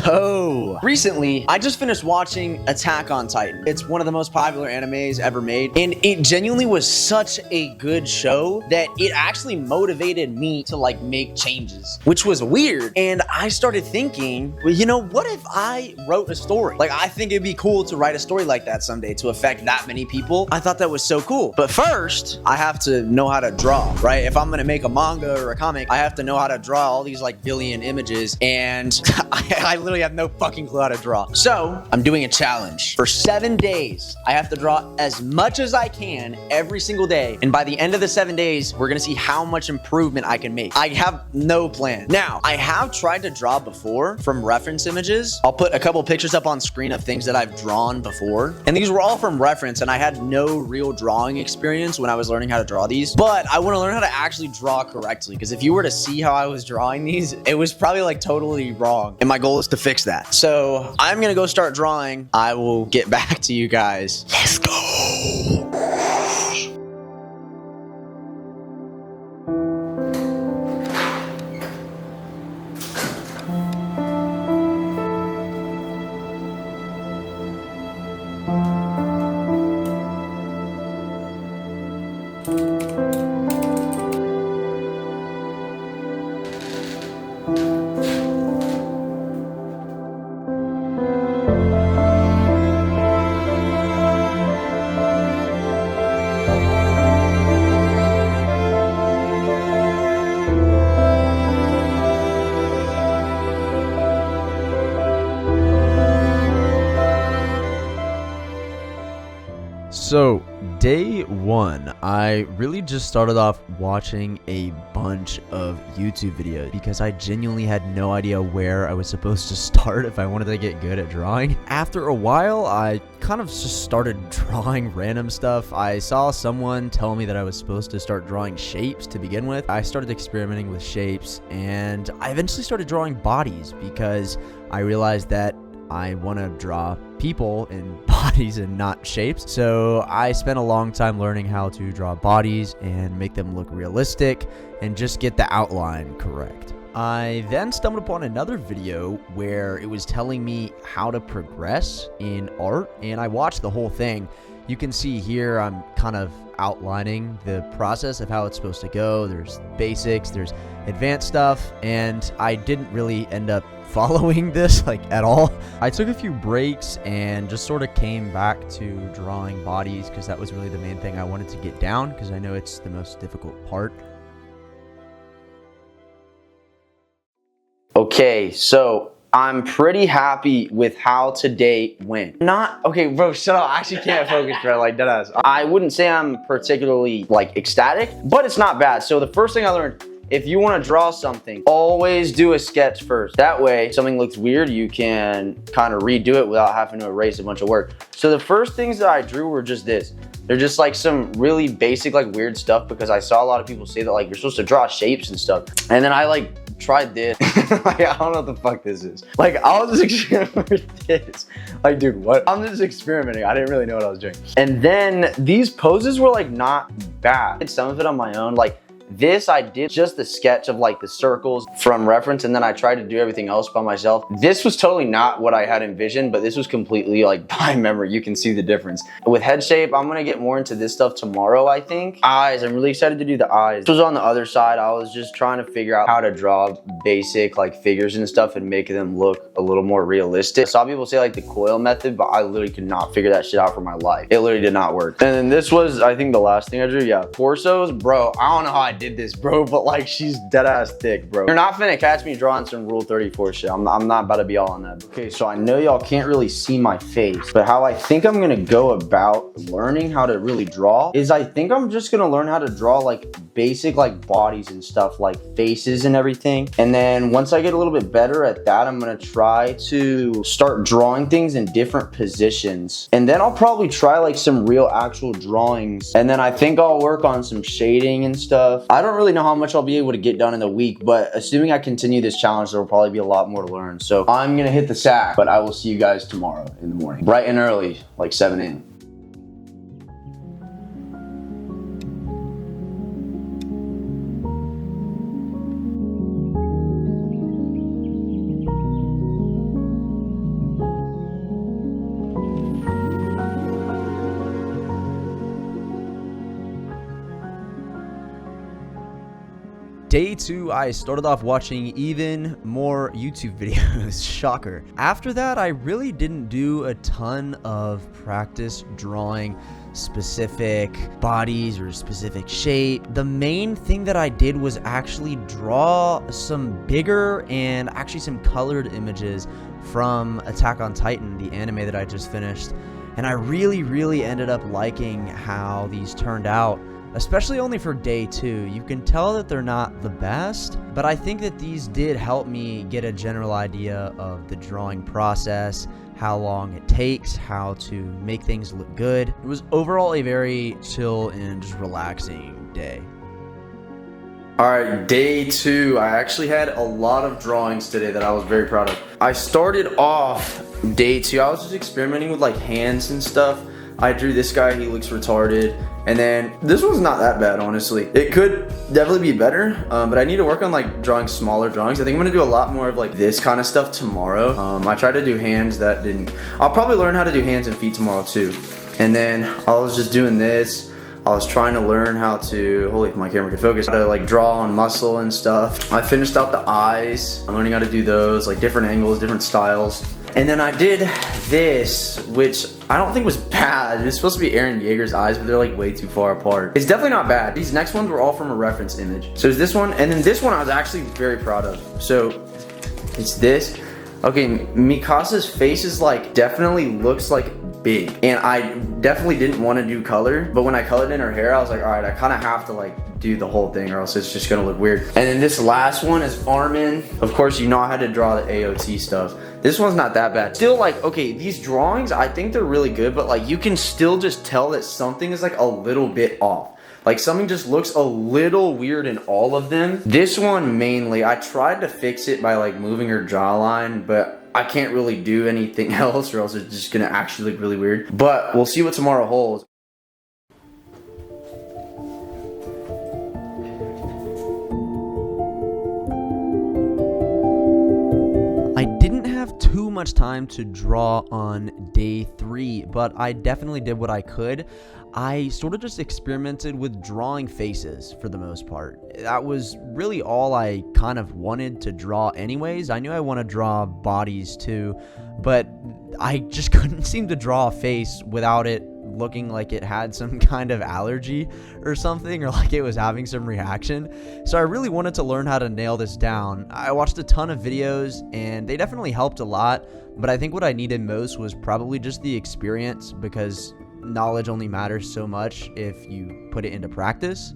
So, recently, I just finished watching Attack on Titan. It's one of the most popular animes ever made, and it genuinely was such a good show that it actually motivated me to like make changes, which was weird. And I started thinking, well, you know, what if I wrote a story? Like, I think it'd be cool to write a story like that someday to affect that many people. I thought that was so cool. But first, I have to know how to draw, right? If I'm gonna make a manga or a comic, I have to know how to draw all these like billion images, and I literally have no fucking clue how to draw. So I'm doing a challenge. For 7 days, I have to draw as much as I can every single day. And by the end of the 7 days, we're gonna see how much improvement I can make. I have no plan. Now, I have tried to draw before from reference images. I'll put a couple pictures up on screen of things that I've drawn before. And these were all from reference, and I had no real drawing experience when I was learning how to draw these. But I wanna learn how to actually draw correctly, because if you were to see how I was drawing these, it was probably like totally wrong. And my goal is to fix that. So I'm gonna go start drawing. I will get back to you guys. Let's go. So, day one, I really just started off watching a bunch of YouTube videos because I genuinely had no idea where I was supposed to start if I wanted to get good at drawing. After a while, I kind of just started drawing random stuff. I saw someone tell me that I was supposed to start drawing shapes to begin with. I started experimenting with shapes, and I eventually started drawing bodies because I realized that I want to draw people and bodies and not shapes. So I spent a long time learning how to draw bodies and make them look realistic and just get the outline correct. I then stumbled upon another video where it was telling me how to progress in art, and I watched the whole thing. You can see here I'm kind of outlining the process of how it's supposed to go. There's basics, there's advanced stuff, and I didn't really end up following this like at all. I took a few breaks and just sort of came back to drawing bodies because that was really the main thing I wanted to get down, because I know it's the most difficult part. Okay, so I'm pretty happy with how today went. Okay, bro, shut up. I actually can't focus, bro, like deadass. I wouldn't say I'm particularly like ecstatic, but it's not bad. So the first thing I learned, if you want to draw something, always do a sketch first. That way, if something looks weird, you can kind of redo it without having to erase a bunch of work. So the first things that I drew were just this. They're just like some really basic, like weird stuff, because I saw a lot of people say that like you're supposed to draw shapes and stuff. And then I like tried this. Like, I don't know what the fuck this is. Like, I was just experimenting with this. Like, dude, what? I'm just experimenting. I didn't really know what I was doing. And then these poses were like not bad. I did some of it on my own. Like, this, I did just the sketch of like the circles from reference, and then I tried to do everything else by myself. This was totally not what I had envisioned, but this was completely like by memory. You can see the difference. With head shape, I'm gonna get more into this stuff tomorrow, I think. Eyes, I'm really excited to do the eyes. This was on the other side. I was just trying to figure out how to draw basic like figures and stuff and make them look a little more realistic. I saw people say like the coil method, but I literally could not figure that shit out for my life. It literally did not work. And then this was, I think, the last thing I drew. Yeah, torsos, bro. I don't know how I did this, bro, but like she's dead ass thick, bro. You're not finna catch me drawing some Rule 34 shit. I'm not about to be all on that. Okay, so I know y'all can't really see my face, but how I think I'm gonna go about learning how to really draw is I think I'm just gonna learn how to draw like basic like bodies and stuff, like faces and everything. And then once I get a little bit better at that, I'm gonna try to start drawing things in different positions. And then I'll probably try like some real actual drawings. And then I think I'll work on some shading and stuff. I don't really know how much I'll be able to get done in the week, but assuming I continue this challenge, there will probably be a lot more to learn. So I'm gonna hit the sack, but I will see you guys tomorrow in the morning, bright and early, like 7 a.m. Day 2, I started off watching even more YouTube videos. Shocker. After that, I really didn't do a ton of practice drawing specific bodies or specific shape. The main thing that I did was actually draw some bigger and actually some colored images from Attack on Titan, the anime that I just finished. And I really ended up liking how these turned out, especially only for day 2. You can tell that they're not the best, but I think that these did help me get a general idea of the drawing process, how long it takes, how to make things look good. It was overall a very chill and just relaxing day. All right, day 2. I actually had a lot of drawings today that I was very proud of. I started off day 2. I was just experimenting with like hands and stuff. I drew this guy, he looks retarded. And then this one's not that bad, honestly. It could definitely be better, but I need to work on like drawing smaller drawings. I think I'm gonna do a lot more of like this kind of stuff tomorrow. I tried to do hands, that didn't. I'll probably learn how to do hands and feet tomorrow too. And then I was just doing this. I was trying to learn how to, holy, if my camera could focus, how to like draw on muscle and stuff. I finished out the eyes. I'm learning how to do those, like different angles, different styles. And then I did this, which I don't think was bad. It's supposed to be Eren Yeager's eyes, but they're like way too far apart. It's definitely not bad. These next ones were all from a reference image. So there's this one, and then this one I was actually very proud of. So it's this. Okay, Mikasa's face is like, definitely looks like big. And I definitely didn't want to do color, but when I colored in her hair, I was like, all right, I kind of have to like do the whole thing or else it's just gonna look weird. And then this last one is Armin. Of course, you know how to draw the AOT stuff. This one's not that bad. Still like, okay, these drawings, I think they're really good, but like you can still just tell that something is like a little bit off. Like something just looks a little weird in all of them. This one mainly, I tried to fix it by like moving her jawline, but I can't really do anything else or else it's just gonna actually look really weird. But we'll see what tomorrow holds. I didn't have too much time to draw on day 3, but I definitely did what I could. I sort of just experimented with drawing faces for the most part. That was really all I kind of wanted to draw anyways. I knew I want to draw bodies too, but I just couldn't seem to draw a face without it looking like it had some kind of allergy or something, or like it was having some reaction. So I really wanted to learn how to nail this down. I watched a ton of videos and they definitely helped a lot, but I think what I needed most was probably just the experience, because knowledge only matters so much if you put it into practice.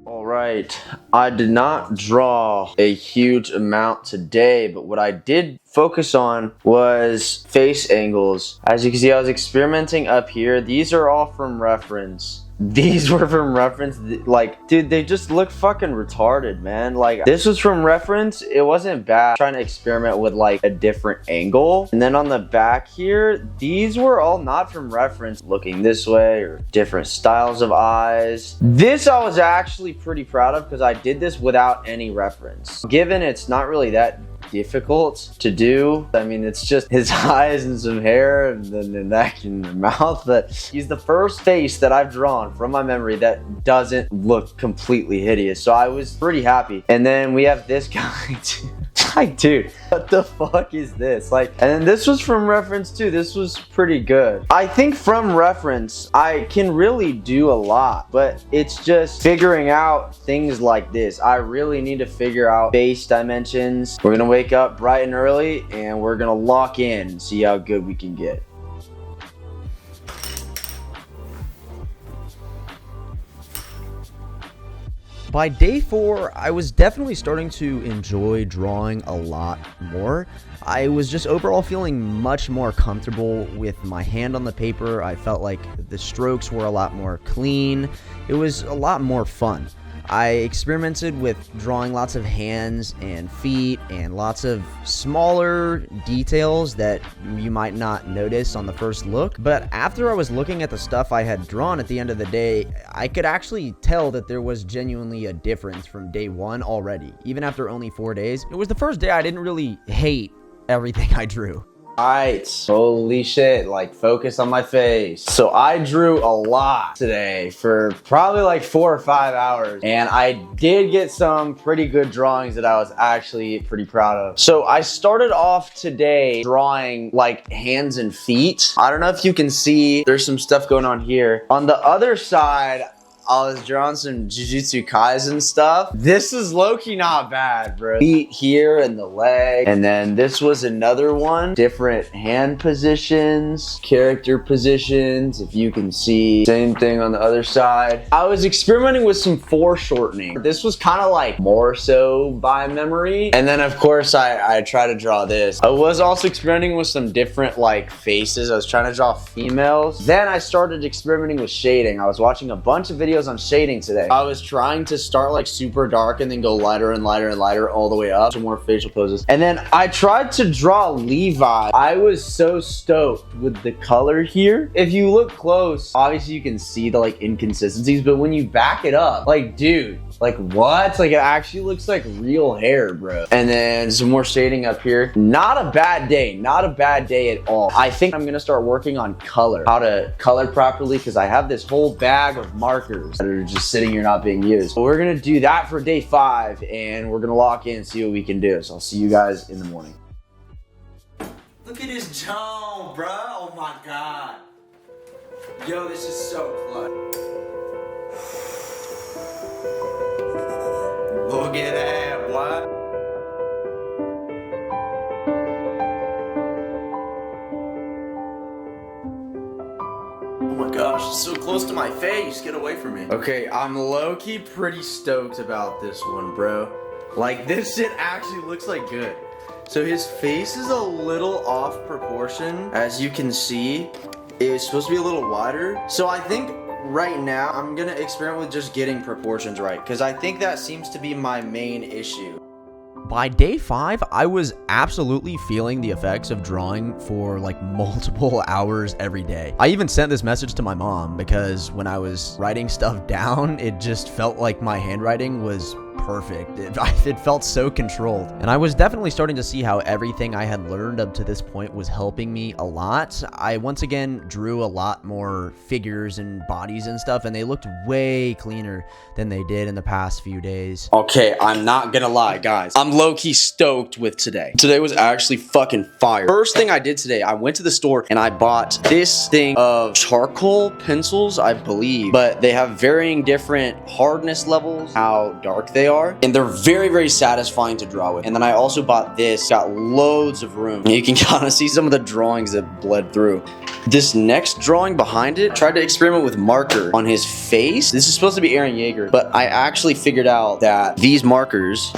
All right, I did not draw a huge amount today, but what I did focus on was face angles. As you can see, I was experimenting up here. These are all from reference. These were from reference. Like, dude, they just look fucking retarded, man. Like, this was from reference. It wasn't bad. Trying to experiment with like a different angle. And then on the back here, these were all not from reference. Looking this way or different styles of eyes. This I was actually pretty proud of because I did this without any reference. Given it's not really that difficult to do. I mean, it's just his eyes and some hair and then the neck and the mouth, but he's the first face that I've drawn from my memory that doesn't look completely hideous. So I was pretty happy. And then we have this guy too. Like, dude, what the fuck is this? Like, and then this was from reference too. This was pretty good. I think from reference, I can really do a lot, but it's just figuring out things like this. I really need to figure out face dimensions. We're gonna wake up bright and early and we're gonna lock in and see how good we can get. By day 4, I was definitely starting to enjoy drawing a lot more. I was just overall feeling much more comfortable with my hand on the paper. I felt like the strokes were a lot more clean. It was a lot more fun. I experimented with drawing lots of hands and feet and lots of smaller details that you might not notice on the first look. But after I was looking at the stuff I had drawn at the end of the day, I could actually tell that there was genuinely a difference from day 1 already, even after only 4 days. It was the first day I didn't really hate everything I drew. Alright, holy shit, like focus on my face. So I drew a lot today for probably like 4 or 5 hours, and I did get some pretty good drawings that I was actually pretty proud of. So I started off today drawing like hands and feet. I don't know if you can see, there's some stuff going on here. On the other side, I was drawing some Jujutsu Kaisen stuff. This is low-key not bad, bro. Feet here and the leg. And then this was another one. Different hand positions, character positions, if you can see. Same thing on the other side. I was experimenting with some foreshortening. This was kind of like more so by memory. And then of course I try to draw this. I was also experimenting with some different like faces. I was trying to draw females. Then I started experimenting with shading. I was watching a bunch of videos on shading today. I was trying to start like super dark and then go lighter and lighter and lighter all the way up to more facial poses. And then I tried to draw Levi. I was so stoked with the color here. If you look close, obviously you can see the like inconsistencies, but when you back it up, like dude, like what? Like it actually looks like real hair, bro. And then some more shading up here. Not a bad day, not a bad day at all. I think I'm gonna start working on color, how to color properly, because I have this whole bag of markers that are just sitting here not being used. But we're gonna do that for day 5, and we're gonna lock in and see what we can do. So I'll see you guys in the morning. Look at his tone, bro. Oh my god. Yo, this is so clutch. Look at that, what? Oh my gosh, it's so close to my face. Get away from me. Okay, I'm low-key pretty stoked about this one, bro. Like, this shit actually looks like good. So his face is a little off proportion. As you can see, it's supposed to be a little wider. So I think right now, I'm gonna experiment with just getting proportions right, because I think that seems to be my main issue. By day 5, I was absolutely feeling the effects of drawing for like multiple hours every day. I even sent this message to my mom because when I was writing stuff down, it just felt like my handwriting was perfect. It felt so controlled. And I was definitely starting to see how everything I had learned up to this point was helping me a lot. I once again drew a lot more figures and bodies and stuff, and they looked way cleaner than they did in the past few days. Okay, I'm not gonna lie, guys. I'm low-key stoked with today. Today was actually fucking fire. First thing I did today, I went to the store and I bought this thing of charcoal pencils, I believe, but they have varying different hardness levels, how dark they are, and they're very, very satisfying to draw with. And then I also bought this, got loads of room. You can kind of see some of the drawings that bled through. This next drawing behind it, tried to experiment with marker on his face. This is supposed to be Eren Yeager, but I actually figured out that these markers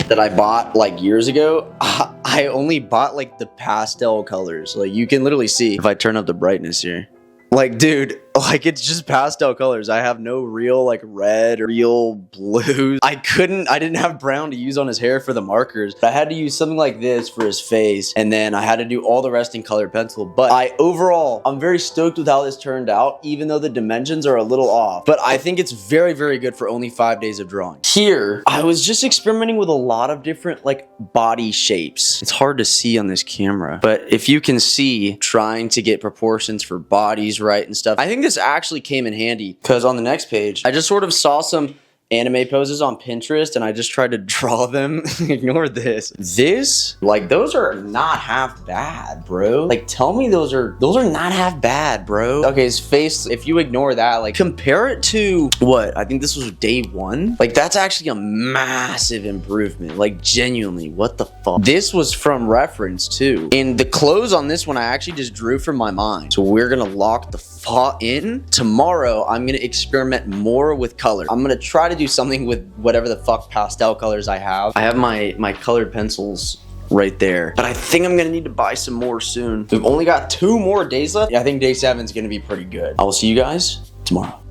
that I bought like years ago, I only bought like the pastel colors. Like you can literally see if I turn up the brightness here. Like, dude, like it's just pastel colors. I have no real like red or real blues. I didn't have brown to use on his hair for the markers. I had to use something like this for his face, and then I had to do all the rest in colored pencil. But overall, I'm very stoked with how this turned out, even though the dimensions are a little off. But I think it's very, very good for only 5 days of drawing. Here, I was just experimenting with a lot of different like body shapes. It's hard to see on this camera, but if you can see, trying to get proportions for bodies right and stuff. I think this actually came in handy because on the next page, I just sort of saw some anime poses on Pinterest and I just tried to draw them. Ignore this. This, like, those are not half bad, bro. Like, tell me those are not half bad, bro. Okay, his face, if you ignore that, like, compare it to what? I think this was day 1. Like, that's actually a massive improvement. Like, genuinely, what the fuck? This was from reference too. And the clothes on this one, I actually just drew from my mind. So we're gonna lock the fuck in. Tomorrow, I'm gonna experiment more with color. I'm gonna try to do something with whatever the fuck pastel colors I have. I have my colored pencils right there, but I think I'm gonna need to buy some more soon. We've only got 2 more days left. I think day 7 is gonna be pretty good. I will see you guys tomorrow.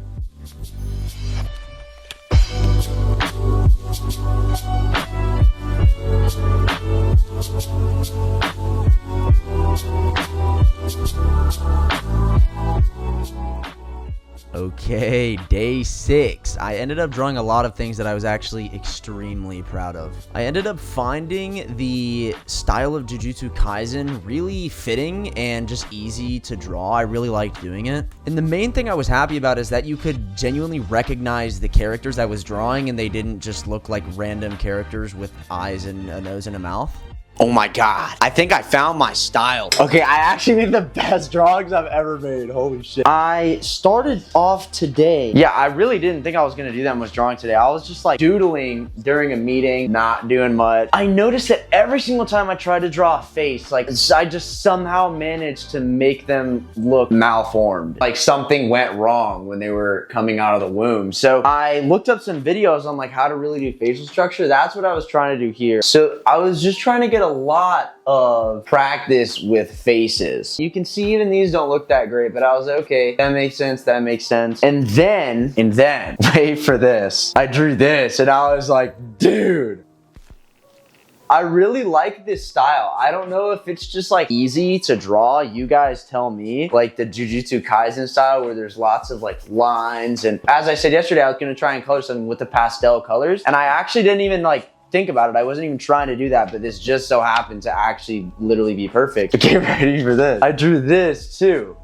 Okay, day 6. I ended up drawing a lot of things that I was actually extremely proud of. I ended up finding the style of Jujutsu Kaisen really fitting and just easy to draw. I really liked doing it. And the main thing I was happy about is that you could genuinely recognize the characters I was drawing and they didn't just look like random characters with eyes and a nose and a mouth. Oh my god, I think I found my style. Okay, I actually made the best drawings I've ever made. Holy shit. I started off today. Yeah, I really didn't think I was gonna do that much drawing today. I was just like doodling during a meeting, not doing much. I noticed that every single time I tried to draw a face, like I just somehow managed to make them look malformed. Like something went wrong when they were coming out of the womb. So I looked up some videos on like how to really do facial structure. That's what I was trying to do here. So I was just trying to get a lot of practice with faces. You can see even these don't look that great, but I was okay, that makes sense, that makes sense. And then, wait for this. I drew this and I was like, dude, I really like this style. I don't know if it's just like easy to draw. You guys tell me. Like the Jujutsu Kaisen style where there's lots of like lines. And as I said yesterday, I was gonna try and color something with the pastel colors. And I actually didn't even like think about it. I wasn't even trying to do that, but this just so happened to actually literally be perfect. Get ready for this. I drew this too.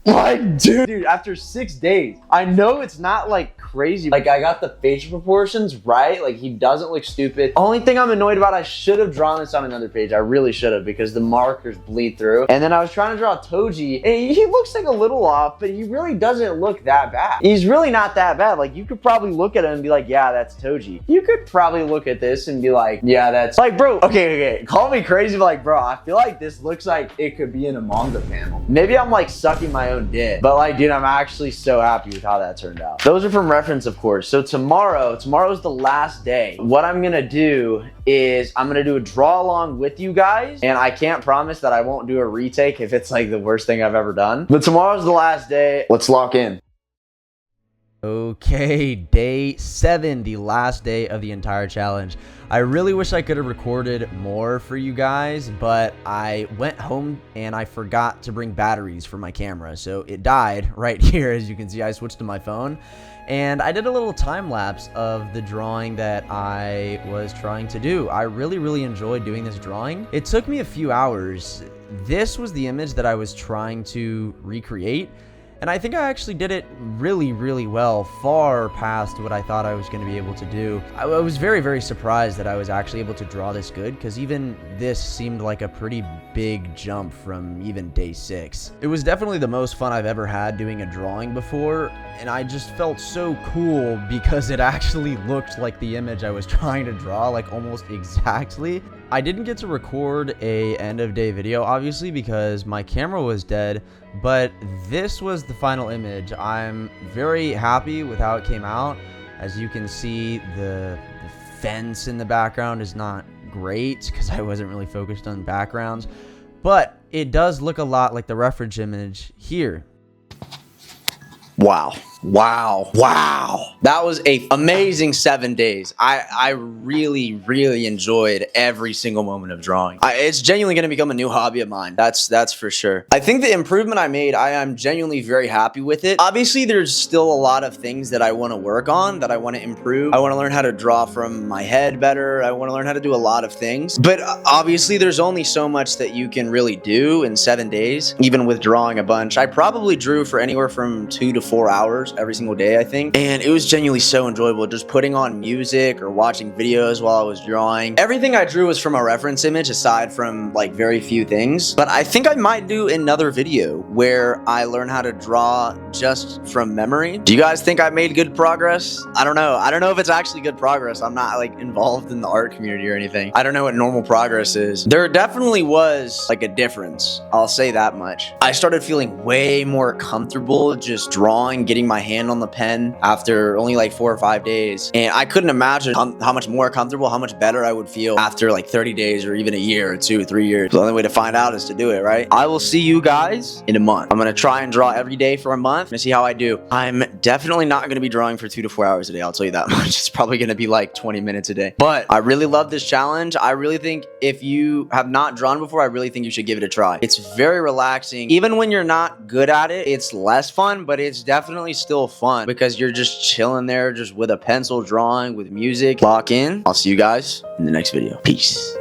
Like, dude, after 6 days, I know it's not like crazy. Like I got the facial proportions right. Like he doesn't look stupid. Only thing I'm annoyed about, I should have drawn this on another page. I really should have because the markers bleed through. And then I was trying to draw Toji and he looks like a little off, but he really doesn't look that bad. He's really not that bad. Like you could probably look at him and be like, yeah, that's Toji. You could probably look at this and be like, yeah, that's like, bro, okay. Call me crazy, but like, bro, I feel like this looks like it could be in a manga panel. Maybe I'm like sucking my own dick, but like, dude, I'm actually so happy with how that turned out. Those are from reference, of course. So tomorrow's the last day. What I'm gonna do is I'm gonna do a draw along with you guys, and I can't promise that I won't do a retake if it's like the worst thing I've ever done. But tomorrow's the last day. Let's lock in. Okay, day 7, the last day of the entire challenge. I really wish I could have recorded more for you guys, but I went home and I forgot to bring batteries for my camera. So it died right here. As you can see, I switched to my phone and I did a little time lapse of the drawing that I was trying to do. I really enjoyed doing this drawing. It took me a few hours. This was the image that I was trying to recreate. And I think I actually did it really well, far past what I thought I was going to be able to do. I was very surprised that I was actually able to draw this good, because even this seemed like a pretty big jump from even day 6. It was definitely the most fun I've ever had doing a drawing before, and I just felt so cool because it actually looked like the image I was trying to draw, like almost exactly. I didn't get to record a end of day video, obviously, because my camera was dead, but this was the final image. I'm very happy with how it came out. As you can see, the fence in the background is not great because I wasn't really focused on backgrounds, but it does look a lot like the reference image here. Wow. That was an amazing 7 days. I really enjoyed every single moment of drawing. It's genuinely going to become a new hobby of mine. That's for sure. I think the improvement I made, I am genuinely very happy with it. Obviously, there's still a lot of things that I want to work on, that I want to improve. I want to learn how to draw from my head better. I want to learn how to do a lot of things. But obviously, there's only so much that you can really do in 7 days, even with drawing a bunch. I probably drew for anywhere from 2 to 4 hours every single day, I think. And it was genuinely so enjoyable just putting on music or watching videos while I was drawing. Everything I drew was from a reference image aside from like very few things. But I think I might do another video where I learn how to draw just from memory. Do you guys think I made good progress? I don't know. I don't know if it's actually good progress. I'm not like involved in the art community or anything. I don't know what normal progress is. There definitely was like a difference. I'll say that much. I started feeling way more comfortable just drawing, getting my hand on the pen after only like 4 or 5 days. And I couldn't imagine how much more comfortable, how much better I would feel after like 30 days or even a year or 2 or 3 years. The only way to find out is to do it, right? I will see you guys in a month. I'm gonna try and draw every day for a month and see how I do. I'm Definitely not going to be drawing for 2 to 4 hours a day. I'll tell you that much. It's probably going to be like 20 minutes a day. But I really love this challenge. I really think if you have not drawn before, I really think you should give it a try. It's very relaxing. Even when you're not good at it, it's less fun, but it's definitely still fun because you're just chilling there just with a pencil drawing with music. Lock in. I'll see you guys in the next video. Peace.